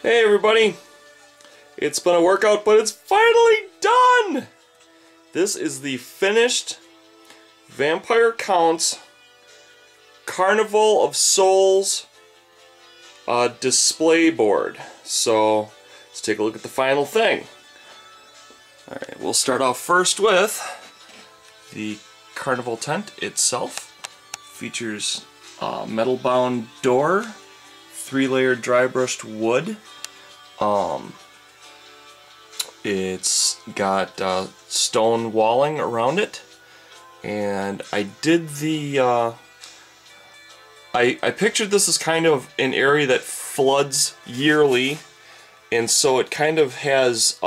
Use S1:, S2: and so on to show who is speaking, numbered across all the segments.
S1: Hey everybody! It's been a workout, but it's finally done! This is the finished Vampire Counts Carnival of Souls display board. So let's take a look at the final thing. Alright, we'll start off first with the carnival tent itself. Features a metal bound door, 3-layer dry brushed wood. It's got stone walling around it, and I did the I pictured this as kind of an area that floods yearly, and so it kind of has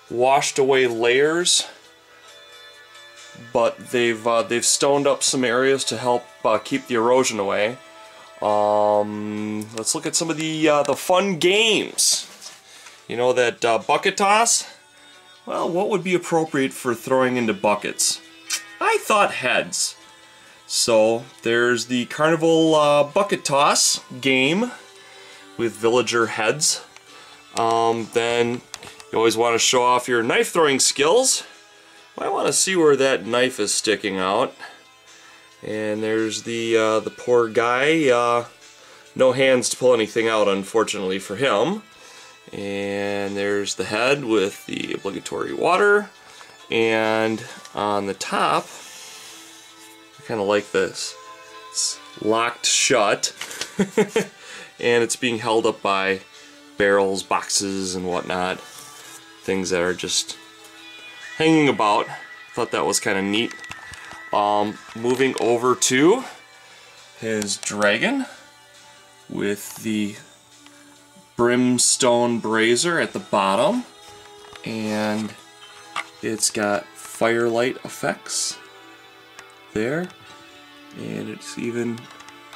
S1: washed away layers, but they've stoned up some areas to help keep the erosion away. Let's look at some of the fun games. You know that bucket toss? Well, what would be appropriate for throwing into buckets? I thought heads. So there's the carnival bucket toss game with villager heads. Then you always want to show off your knife throwing skills. I want to see where that knife is sticking out. And there's the poor guy. No hands to pull anything out, unfortunately for him. And there's the head with the obligatory water. And on the top, I kind of like this. It's locked shut. And it's being held up by barrels, boxes, and whatnot. Things that are just hanging about. Thought that was kind of neat. Moving over to his dragon with the brimstone brazier at the bottom, and it's got firelight effects there, and it's even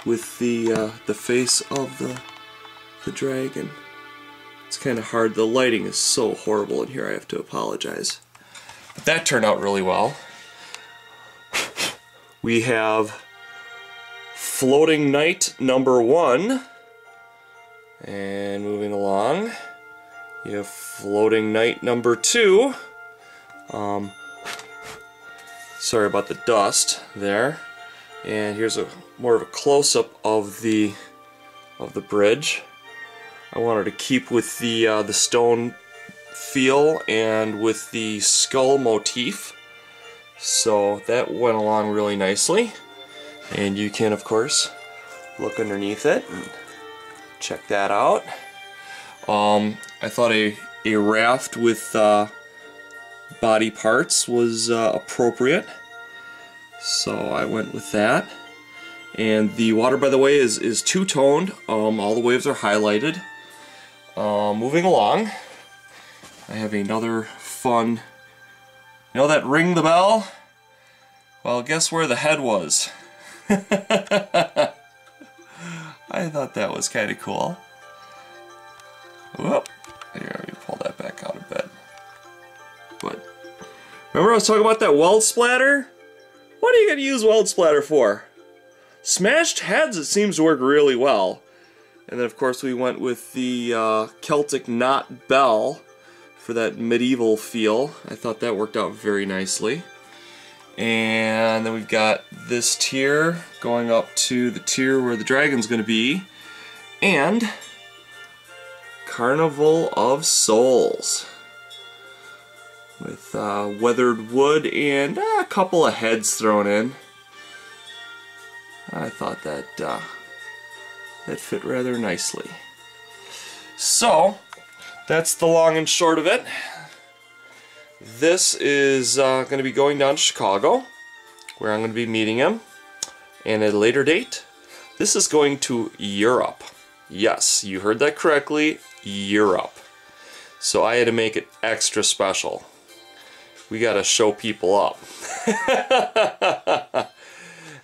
S1: with the face of the dragon. It's kind of hard. The lighting is so horrible in here, I have to apologize. But that turned out really well. We have Floating Knight number 1, and moving along, you have Floating Knight number 2. Sorry about the dust there. And here's more of a close-up of the bridge. I wanted to keep with the stone feel and with the skull motif. So that went along really nicely, and you can of course look underneath it and check that out. I thought a raft with body parts was appropriate, so I went with that. And the water, by the way, is two-toned. All the waves are highlighted. Moving along, I have another fun. You know that ring the bell? Well, guess where the head was? I thought that was kind of cool. Whoop. Here, let me pull that back out a bit. But remember I was talking about that weld splatter? What are you going to use weld splatter for? Smashed heads, it seems to work really well. And then of course we went with the Celtic knot bell for that medieval feel. I thought that worked out very nicely. And then we've got this tier going up to the tier where the dragon's going to be. And Carnival of Souls with weathered wood and a couple of heads thrown in. I thought that that fit rather nicely. So that's the long and short of it. This is going to be going down to Chicago, where I'm going to be meeting him. And at a later date, this is going to Europe. Yes, you heard that correctly, Europe. So I had to make it extra special. We got to show people up.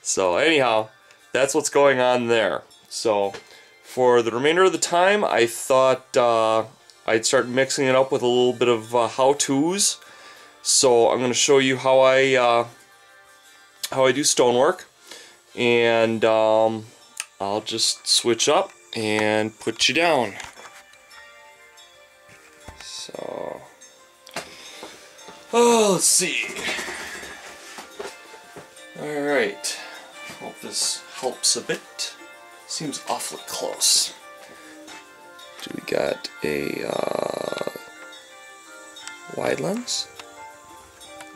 S1: So anyhow, that's what's going on there. So for the remainder of the time, I thought I'd start mixing it up with a little bit of how-tos. So I'm going to show you how I do stonework, and I'll just switch up and put you down. Oh, let's see. Alright. Hope this helps a bit. Seems awfully close. Do we got a wide lens?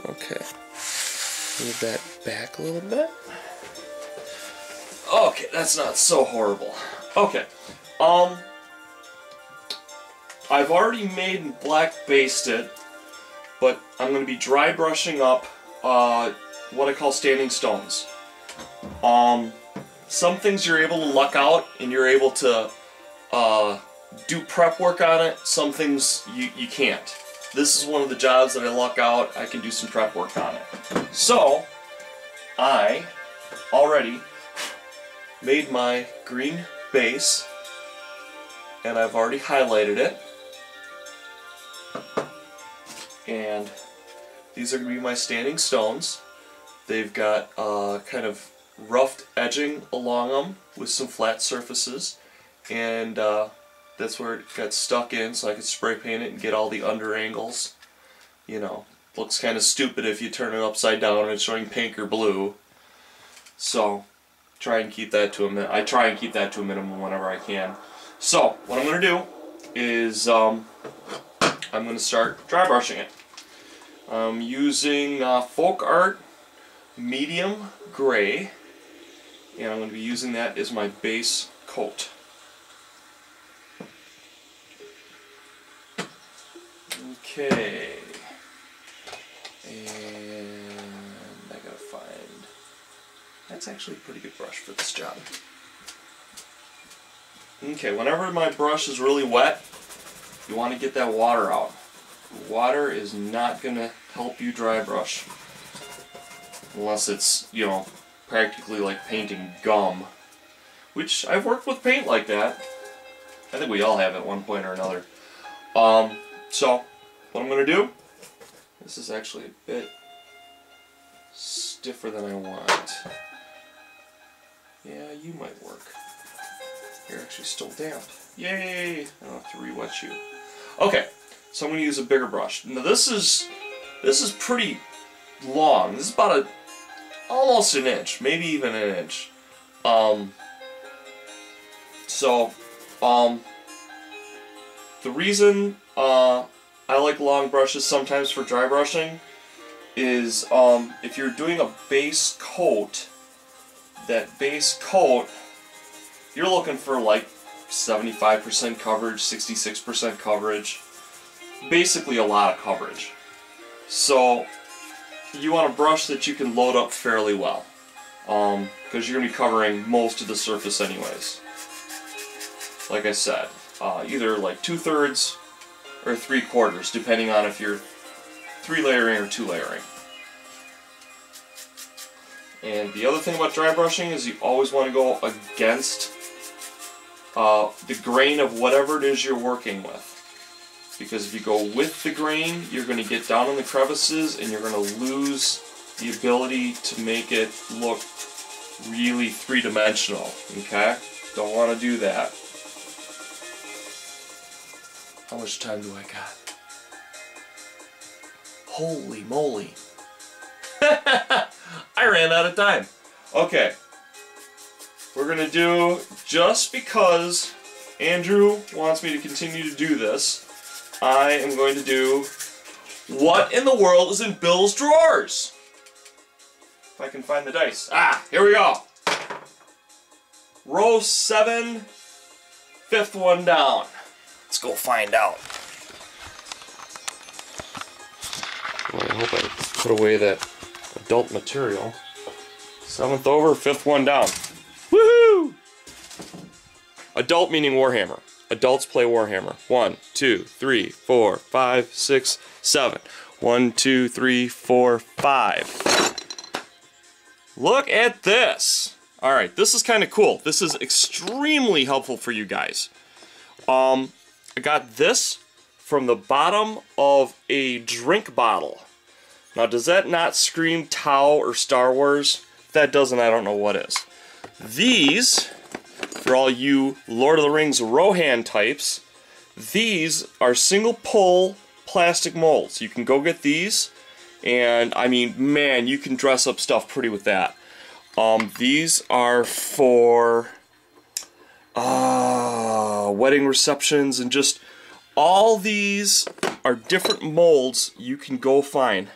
S1: Okay. Move that back a little bit. Okay, that's not so horrible. Okay. I've already made and black based it, but I'm going to be dry brushing up what I call standing stones. Some things you're able to luck out and you're able to do prep work on it. Some things you can't. This is one of the jobs that I luck out. I can do some prep work on it. So, I already made my green base and I've already highlighted it. And these are going to be my standing stones. They've got kind of roughed edging along them with some flat surfaces, and that's where it got stuck in, so I could spray paint it and get all the under angles. You know, looks kind of stupid if you turn it upside down and it's showing pink or blue. So try and keep that to a minimum. I try and keep that to a minimum whenever I can. So what I'm going to do is I'm going to start dry brushing it. I'm using Folk Art medium gray, and I'm going to be using that as my base coat. Okay, and I gotta find, that's actually a pretty good brush for this job. Okay, whenever my brush is really wet, you want to get that water out. Water is not going to help you dry brush unless it's, you know, practically like painting gum, which I've worked with paint like that. I think we all have at one point or another. So what I'm going to do, this is actually a bit stiffer than I want. Yeah, you might work. You're actually still damp. Yay! I don't have to re-wet you. Okay, so I'm going to use a bigger brush. Now this is pretty long. This is about almost an inch, maybe even an inch. The reason I like long brushes sometimes for dry brushing is if you're doing a base coat, that base coat, you're looking for like 75% coverage, 66% coverage, basically a lot of coverage. So you want a brush that you can load up fairly well, because you're going to be covering most of the surface anyways. Like I said, either like 2/3 or 3/4, depending on if you're 3-layering or 2-layering. And the other thing about dry brushing is you always want to go against the grain of whatever it is you're working with. Because if you go with the grain, you're going to get down in the crevices and you're going to lose the ability to make it look really three-dimensional. Okay? Don't want to do that. How much time do I got? Holy moly. I ran out of time. Okay. We're going to do, just because Andrew wants me to continue to do this, I am going to do what in the world is in Bill's drawers? If I can find the dice. Ah, here we go. Row 7, 5th one down. Let's go find out. Well, I hope I put away that adult material. 7th over, 5th one down. Woohoo! Adult meaning Warhammer. Adults play Warhammer. 1, 2, 3, 4, 5, 6, 7. 1, 2, 3, 4, 5. Look at this! Alright, this is kind of cool. This is extremely helpful for you guys. I got this from the bottom of a drink bottle. Now, does that not scream Tau or Star Wars? If that doesn't, I don't know what is. These, for all you Lord of the Rings Rohan types, these are single pull plastic molds. You can go get these. And I mean, man, you can dress up stuff pretty with that. These are for wedding receptions, and just all these are different molds you can go find.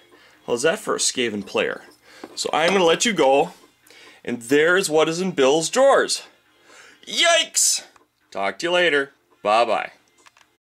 S1: How's that for a Skaven player? So I'm going to let you go, and there's what is in Bill's drawers. Yikes! Talk to you later. Bye-bye.